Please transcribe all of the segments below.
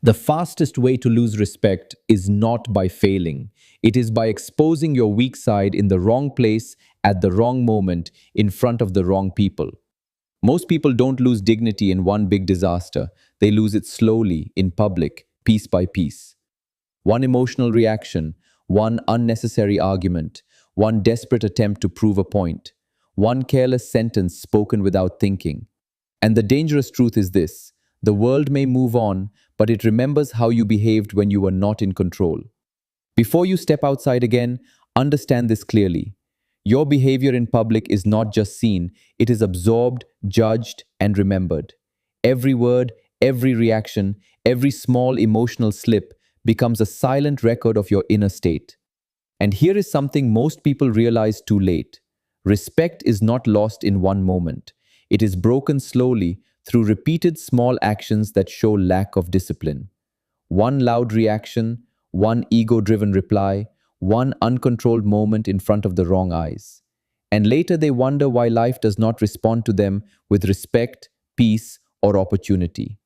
The fastest way to lose respect is not by failing. It is by exposing your weak side in the wrong place at the wrong moment in front of the wrong people. Most people don't lose dignity in one big disaster. They lose it slowly, in public, piece by piece. One emotional reaction, one unnecessary argument, one desperate attempt to prove a point, one careless sentence spoken without thinking. And the dangerous truth is this: the world may move on, but it remembers how you behaved when you were not in control. Before you step outside again, understand this clearly. Your behavior in public is not just seen, it is absorbed, judged, and remembered. Every word, every reaction, every small emotional slip becomes a silent record of your inner state. And here is something most people realize too late. Respect is not lost in one moment. It is broken slowly through repeated small actions that show lack of discipline. One loud reaction, one ego driven reply, one uncontrolled moment in front of the wrong eyes. And later they wonder why life does not respond to them with respect, peace, or opportunity.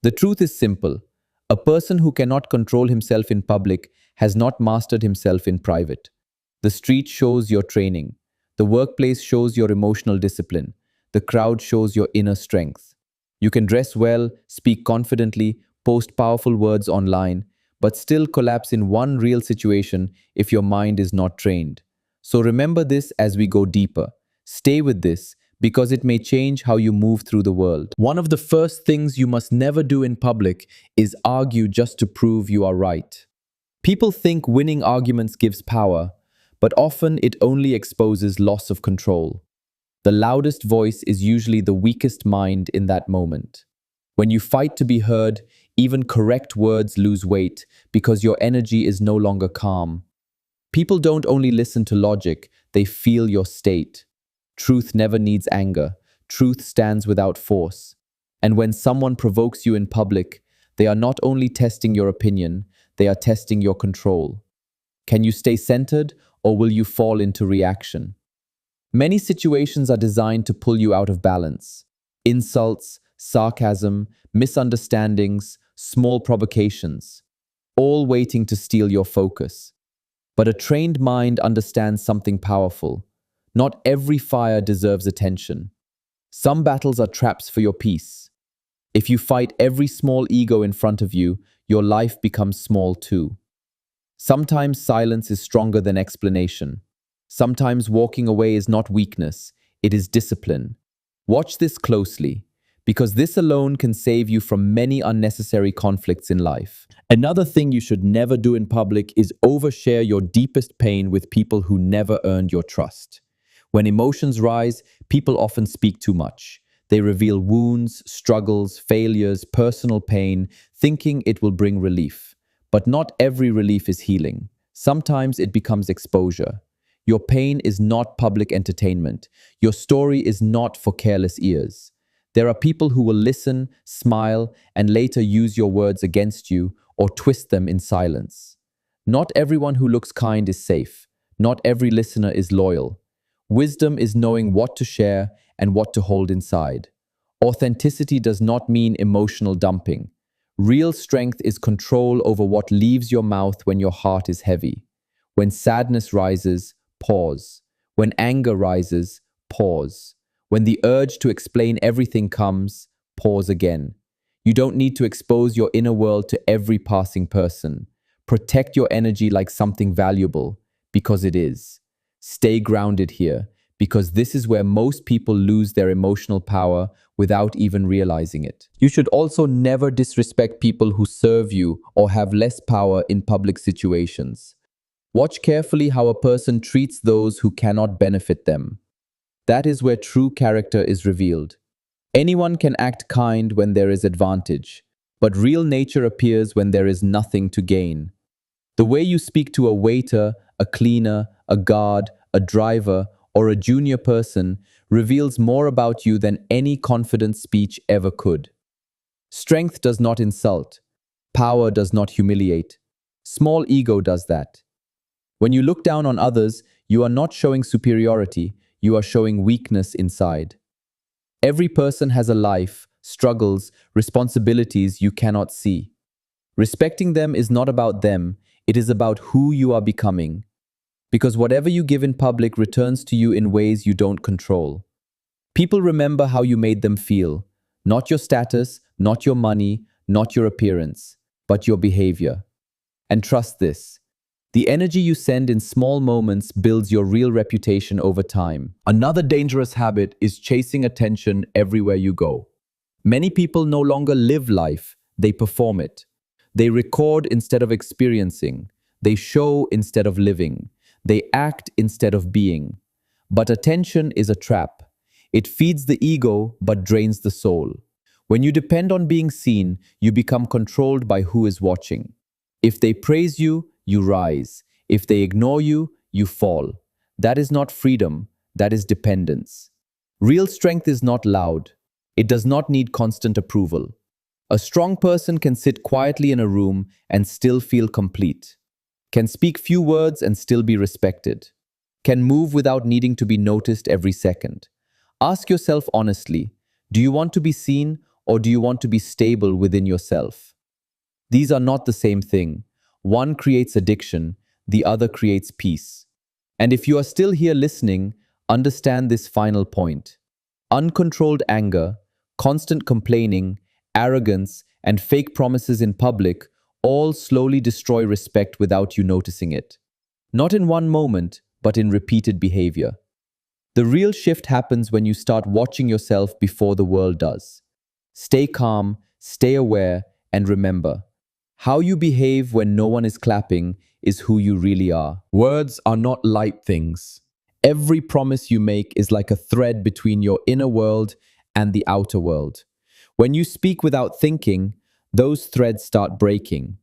The truth is simple: a person who cannot control himself in public has not mastered himself in private. The street shows your training, the workplace shows your emotional discipline, the crowd shows your inner strength. You can dress well, speak confidently, post powerful words online, but still collapse in one real situation if your mind is not trained. So remember this as we go deeper. Stay with this because it may change how you move through the world. One of the first things you must never do in public is argue just to prove you are right. People think winning arguments gives power, but often it only exposes loss of control. The loudest voice is usually the weakest mind in that moment. When you fight to be heard, even correct words lose weight because your energy is no longer calm. People don't only listen to logic, they feel your state. Truth never needs anger. Truth stands without force. And when someone provokes you in public, they are not only testing your opinion, they are testing your control. Can you stay centered, or will you fall into reaction? Many situations are designed to pull you out of balance. Insults, sarcasm, misunderstandings, small provocations, all waiting to steal your focus. But a trained mind understands something powerful. Not every fire deserves attention. Some battles are traps for your peace. If you fight every small ego in front of you, your life becomes small too. Sometimes silence is stronger than explanation. Sometimes walking away is not weakness, it is discipline. Watch this closely, because this alone can save you from many unnecessary conflicts in life. Another thing you should never do in public is overshare your deepest pain with people who never earned your trust. When emotions rise, people often speak too much. They reveal wounds, struggles, failures, personal pain, thinking it will bring relief. But not every relief is healing. Sometimes it becomes exposure. Your pain is not public entertainment. Your story is not for careless ears. There are people who will listen, smile, and later use your words against you or twist them in silence. Not everyone who looks kind is safe. Not every listener is loyal. Wisdom is knowing what to share and what to hold inside. Authenticity does not mean emotional dumping. Real strength is control over what leaves your mouth when your heart is heavy. When sadness rises, pause. When anger rises, pause. When the urge to explain everything comes, pause again. You don't need to expose your inner world to every passing person. Protect your energy like something valuable, because it is. Stay grounded here, because this is where most people lose their emotional power without even realizing it. You should also never disrespect people who serve you or have less power in public situations. Watch carefully how a person treats those who cannot benefit them. That is where true character is revealed. Anyone can act kind when there is advantage, but real nature appears when there is nothing to gain. The way you speak to a waiter, a cleaner, a guard, a driver, or a junior person reveals more about you than any confident speech ever could. Strength does not insult. Power does not humiliate. Small ego does that. When you look down on others, you are not showing superiority, you are showing weakness inside. Every person has a life, struggles, responsibilities you cannot see. Respecting them is not about them, it is about who you are becoming. Because whatever you give in public returns to you in ways you don't control. People remember how you made them feel, not your status, not your money, not your appearance, but your behavior. And trust this. The energy you send in small moments builds your real reputation over time. Another dangerous habit is chasing attention everywhere you go. Many people no longer live life, they perform it. They record instead of experiencing. They show instead of living. They act instead of being. But attention is a trap. It feeds the ego but drains the soul. When you depend on being seen, you become controlled by who is watching. If they praise you, you rise. If they ignore you, you fall. That is not freedom, that is dependence. Real strength is not loud. It does not need constant approval. A strong person can sit quietly in a room and still feel complete, can speak few words and still be respected, can move without needing to be noticed every second. Ask yourself honestly, do you want to be seen or do you want to be stable within yourself? These are not the same thing. One creates addiction, the other creates peace. And if you are still here listening, understand this final point. Uncontrolled anger, constant complaining, arrogance, and fake promises in public all slowly destroy respect without you noticing it. Not in one moment, but in repeated behavior. The real shift happens when you start watching yourself before the world does. Stay calm, stay aware, and remember, how you behave when no one is clapping is who you really are. Words are not light things. Every promise you make is like a thread between your inner world and the outer world. When you speak without thinking, those threads start breaking.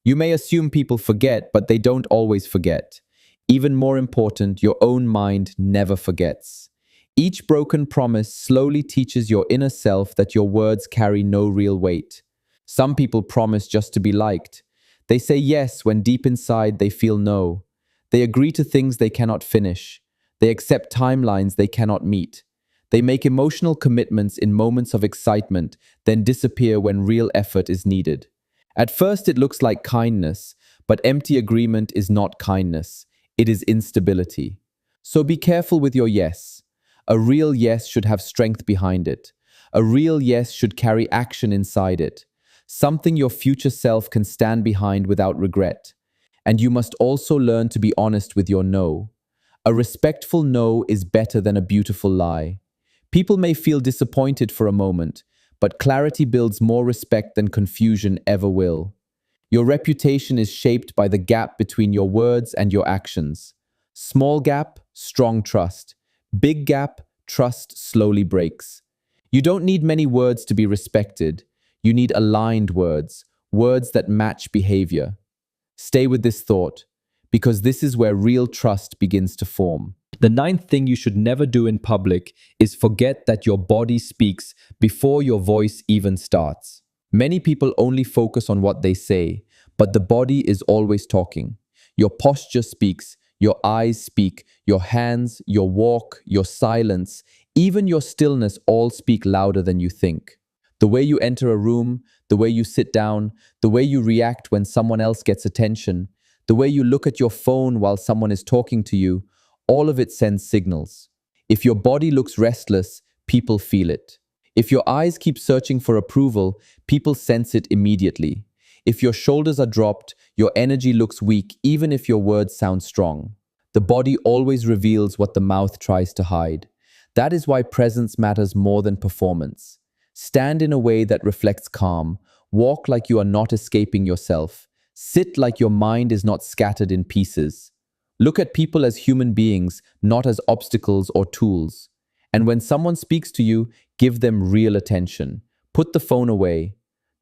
You may assume people forget, but they don't always forget. Even more important, your own mind never forgets. Each broken promise slowly teaches your inner self that your words carry no real weight. Some people promise just to be liked. They say yes when deep inside they feel no. They agree to things they cannot finish. They accept timelines they cannot meet. They make emotional commitments in moments of excitement, then disappear when real effort is needed. At first, it looks like kindness, but empty agreement is not kindness. It is instability. So be careful with your yes. A real yes should have strength behind it. A real yes should carry action inside it. Something your future self can stand behind without regret. And you must also learn to be honest with your no. A respectful no is better than a beautiful lie. People may feel disappointed for a moment, but clarity builds more respect than confusion ever will. Your reputation is shaped by the gap between your words and your actions. Small gap, strong trust. Big gap, trust slowly breaks. You don't need many words to be respected. You need aligned words, words that match behavior. Stay with this thought, because this is where real trust begins to form. The ninth thing you should never do in public is forget that your body speaks before your voice even starts. Many people only focus on what they say, but the body is always talking. Your posture speaks, your eyes speak, your hands, your walk, your silence, even your stillness all speak louder than you think. The way you enter a room, the way you sit down, the way you react when someone else gets attention, the way you look at your phone while someone is talking to you, all of it sends signals. If your body looks restless, people feel it. If your eyes keep searching for approval, people sense it immediately. If your shoulders are dropped, your energy looks weak even if your words sound strong. The body always reveals what the mouth tries to hide. That is why presence matters more than performance. Stand in a way that reflects calm. Walk like you are not escaping yourself. Sit like your mind is not scattered in pieces. Look at people as human beings, not as obstacles or tools. And when someone speaks to you, give them real attention. Put the phone away.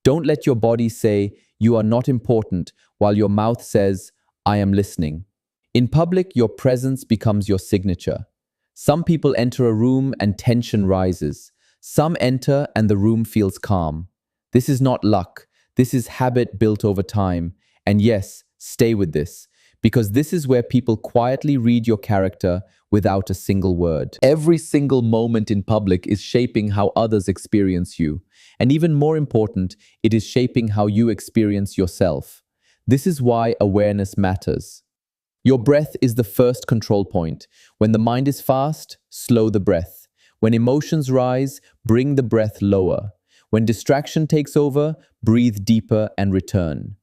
Don't let your body say, you are not important, while your mouth says, I am listening. In public, your presence becomes your signature. Some people enter a room and tension rises. Some enter and the room feels calm. This is not luck. This is habit built over time. And yes, stay with this, because this is where people quietly read your character without a single word. Every single moment in public is shaping how others experience you. And even more important, it is shaping how you experience yourself. This is why awareness matters. Your breath is the first control point. When the mind is fast, slow the breath. When emotions rise, bring the breath lower. When distraction takes over, breathe deeper and return.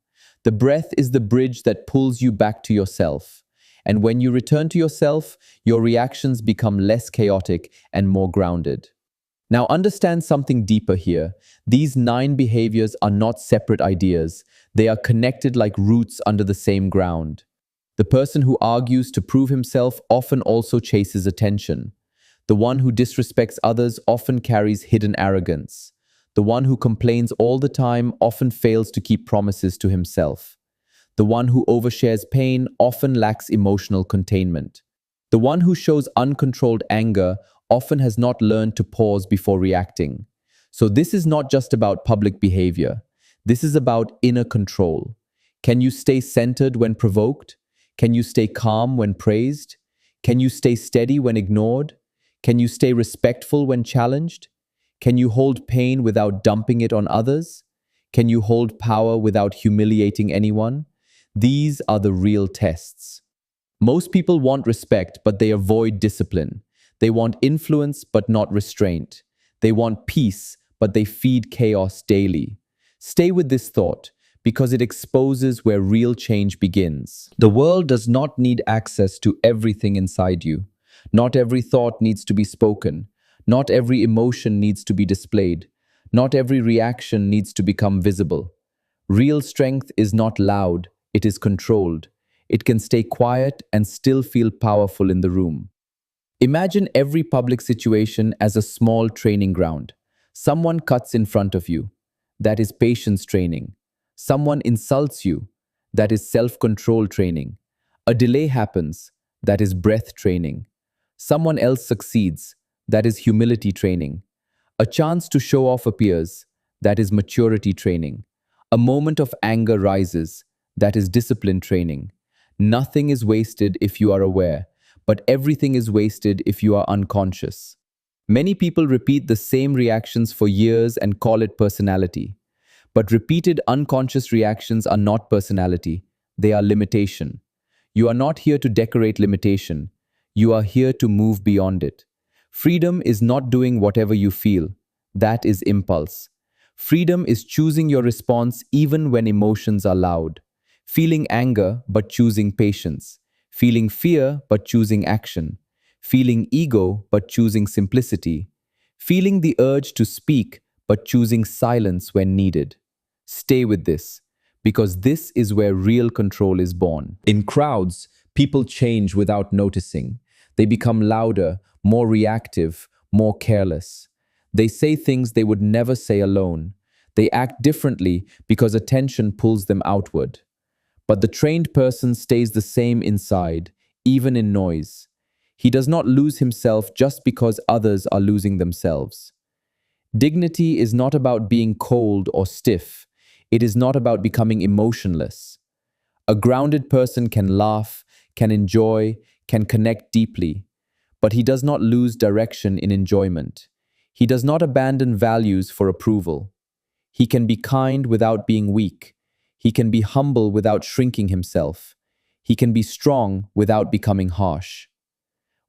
The breath is the bridge that pulls you back to yourself. And when you return to yourself, your reactions become less chaotic and more grounded. Now understand something deeper here. These 9 behaviors are not separate ideas. They are connected like roots under the same ground. The person who argues to prove himself often also chases attention. The one who disrespects others often carries hidden arrogance. The one who complains all the time often fails to keep promises to himself. The one who overshares pain often lacks emotional containment. The one who shows uncontrolled anger often has not learned to pause before reacting. So this is not just about public behavior. This is about inner control. Can you stay centered when provoked? Can you stay calm when praised? Can you stay steady when ignored? Can you stay respectful when challenged? Can you hold pain without dumping it on others? Can you hold power without humiliating anyone? These are the real tests. Most people want respect, but they avoid discipline. They want influence, but not restraint. They want peace, but they feed chaos daily. Stay with this thought, because it exposes where real change begins. The world does not need access to everything inside you. Not every thought needs to be spoken. Not every emotion needs to be displayed. Not every reaction needs to become visible. Real strength is not loud, it is controlled. It can stay quiet and still feel powerful in the room. Imagine every public situation as a small training ground. Someone cuts in front of you. That is patience training. Someone insults you. That is self-control training. A delay happens. That is breath training. Someone else succeeds. That is humility training. A chance to show off appears. That is maturity training. A moment of anger rises. That is discipline training. Nothing is wasted if you are aware, but everything is wasted if you are unconscious. Many people repeat the same reactions for years and call it personality. But repeated unconscious reactions are not personality, they are limitation. You are not here to decorate limitation. You are here to move beyond it. Freedom is not doing whatever you feel. That is impulse. Freedom is choosing your response even when emotions are loud. Feeling anger but choosing patience. Feeling fear but choosing action. Feeling ego but choosing simplicity. Feeling the urge to speak but choosing silence when needed. Stay with this, because this is where real control is born. In crowds, people change without noticing. They become louder, more reactive, more careless. They say things they would never say alone. They act differently because attention pulls them outward. But the trained person stays the same inside, even in noise. He does not lose himself just because others are losing themselves. Dignity is not about being cold or stiff. It is not about becoming emotionless. A grounded person can laugh, can enjoy, can connect deeply, but he does not lose direction in enjoyment. He does not abandon values for approval. He can be kind without being weak. He can be humble without shrinking himself. He can be strong without becoming harsh.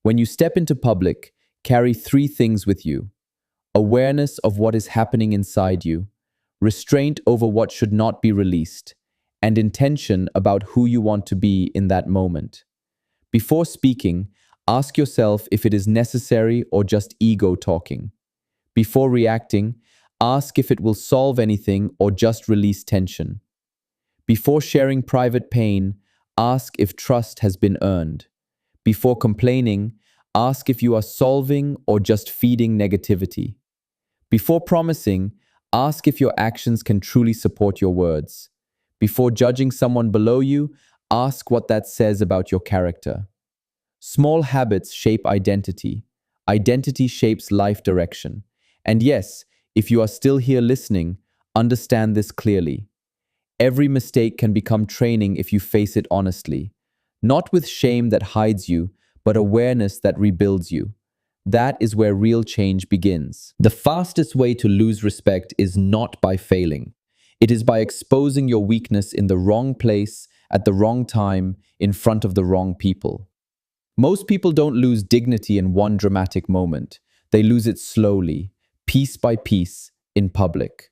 When you step into public, carry 3 things with you: awareness of what is happening inside you, restraint over what should not be released, and intention about who you want to be in that moment. Before speaking, ask yourself if it is necessary or just ego talking. Before reacting, ask if it will solve anything or just release tension. Before sharing private pain, ask if trust has been earned. Before complaining, ask if you are solving or just feeding negativity. Before promising, ask if your actions can truly support your words. Before judging someone below you, ask what that says about your character. Small habits shape identity. Identity shapes life direction. And yes, if you are still here listening, understand this clearly. Every mistake can become training if you face it honestly. not with shame that hides you, but awareness that rebuilds you. That is where real change begins. The fastest way to lose respect is not by failing. It is by exposing your weakness in the wrong place, at the wrong time, in front of the wrong people. Most people don't lose dignity in one dramatic moment. They lose it slowly, piece by piece, in public.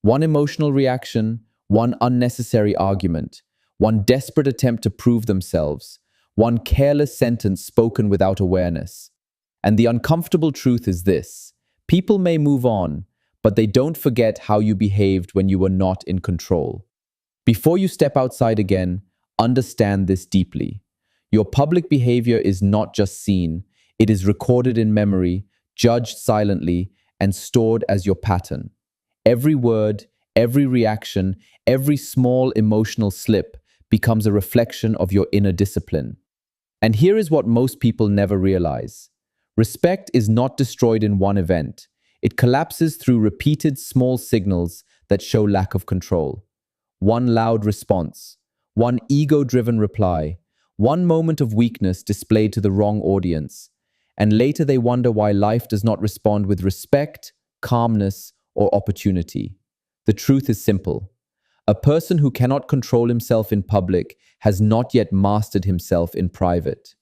One emotional reaction, one unnecessary argument, one desperate attempt to prove themselves, one careless sentence spoken without awareness. And the uncomfortable truth is this: people may move on, but they don't forget how you behaved when you were not in control. Before you step outside again, understand this deeply. Your public behavior is not just seen, it is recorded in memory, judged silently, and stored as your pattern. Every word, every reaction, every small emotional slip becomes a reflection of your inner discipline. And here is what most people never realize. Respect is not destroyed in one event. It collapses through repeated small signals that show lack of control. One loud response, one ego-driven reply, one moment of weakness displayed to the wrong audience, and later they wonder why life does not respond with respect, calmness, or opportunity. The truth is simple. A person who cannot control himself in public has not yet mastered himself in private.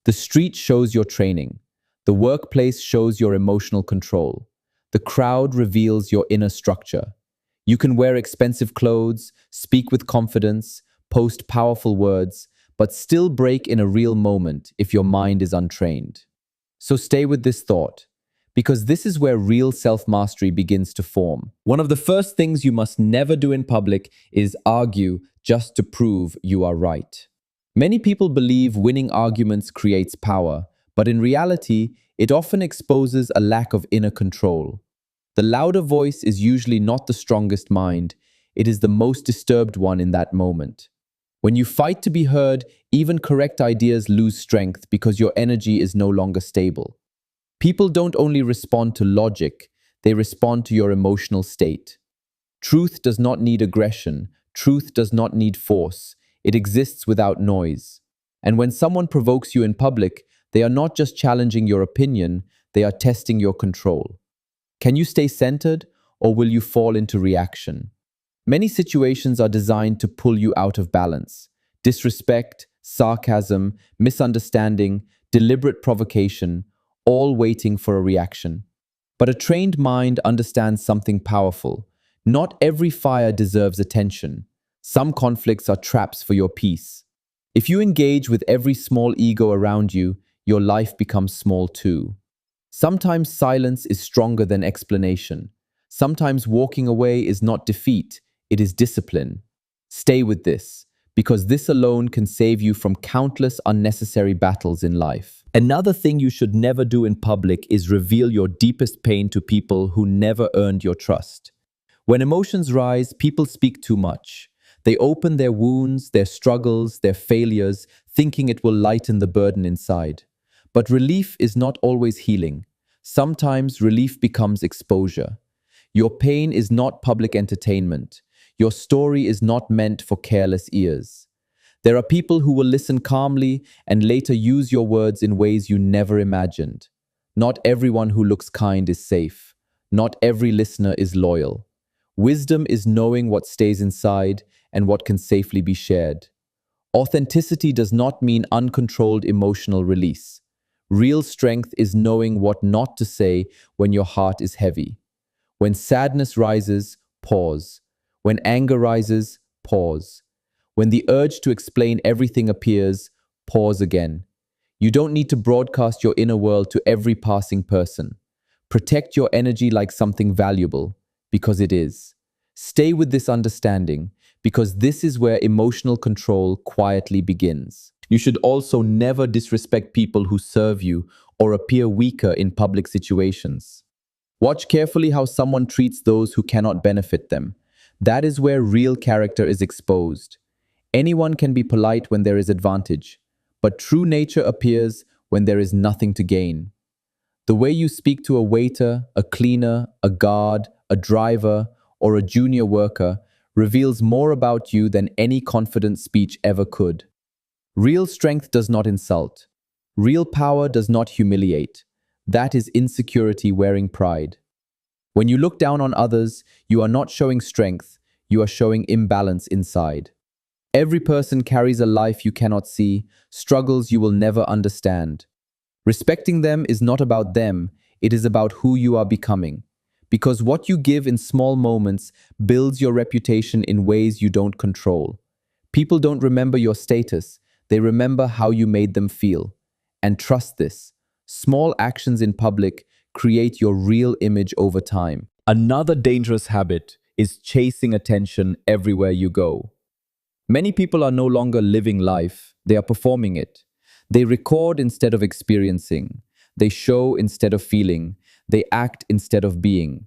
The street shows your training. The workplace shows your emotional control. The crowd reveals your inner structure. You can wear expensive clothes, speak with confidence, post powerful words, but still break in a real moment if your mind is untrained. So stay with this thought, because this is where real self-mastery begins to form. One of the first things you must never do in public is argue just to prove you are right. Many people believe winning arguments creates power, but in reality, it often exposes a lack of inner control. The louder voice is usually not the strongest mind, it is the most disturbed one in that moment. When you fight to be heard, even correct ideas lose strength because your energy is no longer stable. People don't only respond to logic, they respond to your emotional state. Truth does not need aggression, truth does not need force, it exists without noise. And when someone provokes you in public, they are not just challenging your opinion, they are testing your control. Can you stay centered, or will you fall into reaction? Many situations are designed to pull you out of balance. Disrespect, sarcasm, misunderstanding, deliberate provocation, all waiting for a reaction. But a trained mind understands something powerful. Not every fire deserves attention. Some conflicts are traps for your peace. If you engage with every small ego around you, your life becomes small too. Sometimes silence is stronger than explanation. Sometimes walking away is not defeat, it is discipline. Stay with this, because this alone can save you from countless unnecessary battles in life. Another thing you should never do in public is reveal your deepest pain to people who never earned your trust. When emotions rise, people speak too much. They open their wounds, their struggles, their failures, thinking it will lighten the burden inside. But relief is not always healing. Sometimes relief becomes exposure. Your pain is not public entertainment. Your story is not meant for careless ears. There are people who will listen calmly and later use your words in ways you never imagined. Not everyone who looks kind is safe. Not every listener is loyal. Wisdom is knowing what stays inside and what can safely be shared. Authenticity does not mean uncontrolled emotional release. Real strength is knowing what not to say when your heart is heavy. When sadness rises, pause. When anger rises, pause. When the urge to explain everything appears, pause again. You don't need to broadcast your inner world to every passing person. Protect your energy like something valuable, because it is. Stay with this understanding, because this is where emotional control quietly begins. You should also never disrespect people who serve you or appear weaker in public situations. Watch carefully how someone treats those who cannot benefit them. That is where real character is exposed. Anyone can be polite when there is advantage, but true nature appears when there is nothing to gain. The way you speak to a waiter, a cleaner, a guard, a driver, or a junior worker reveals more about you than any confident speech ever could. Real strength does not insult. Real power does not humiliate. That is insecurity wearing pride. When you look down on others, you are not showing strength, you are showing imbalance inside. Every person carries a life you cannot see, struggles you will never understand. Respecting them is not about them, it is about who you are becoming. Because what you give in small moments builds your reputation in ways you don't control. People don't remember your status, they remember how you made them feel. And trust this, small actions in public create your real image over time. Another dangerous habit is chasing attention everywhere you go. Many people are no longer living life, they are performing it. They record instead of experiencing. They show instead of feeling. They act instead of being.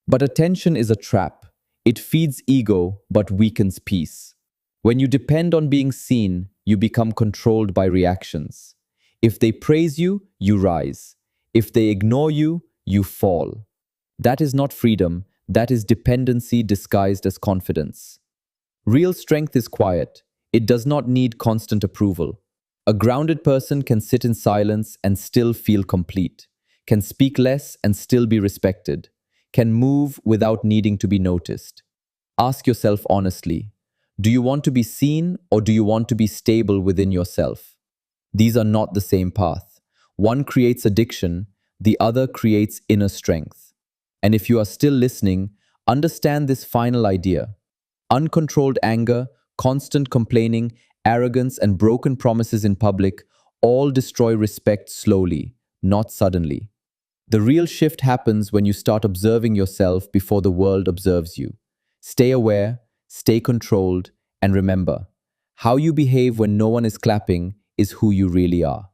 But attention is a trap. It feeds ego but weakens peace. When you depend on being seen, you become controlled by reactions. If they praise you, you rise. If they ignore you, you fall. That is not freedom, that is dependency disguised as confidence. Real strength is quiet. It does not need constant approval. A grounded person can sit in silence and still feel complete, can speak less and still be respected, can move without needing to be noticed. Ask yourself honestly, do you want to be seen or do you want to be stable within yourself? These are not the same path. One creates addiction, the other creates inner strength. And if you are still listening, understand this final idea. Uncontrolled anger, constant complaining, arrogance, and broken promises in public all destroy respect slowly, not suddenly. The real shift happens when you start observing yourself before the world observes you. Stay aware, stay controlled, and remember, how you behave when no one is clapping is who you really are.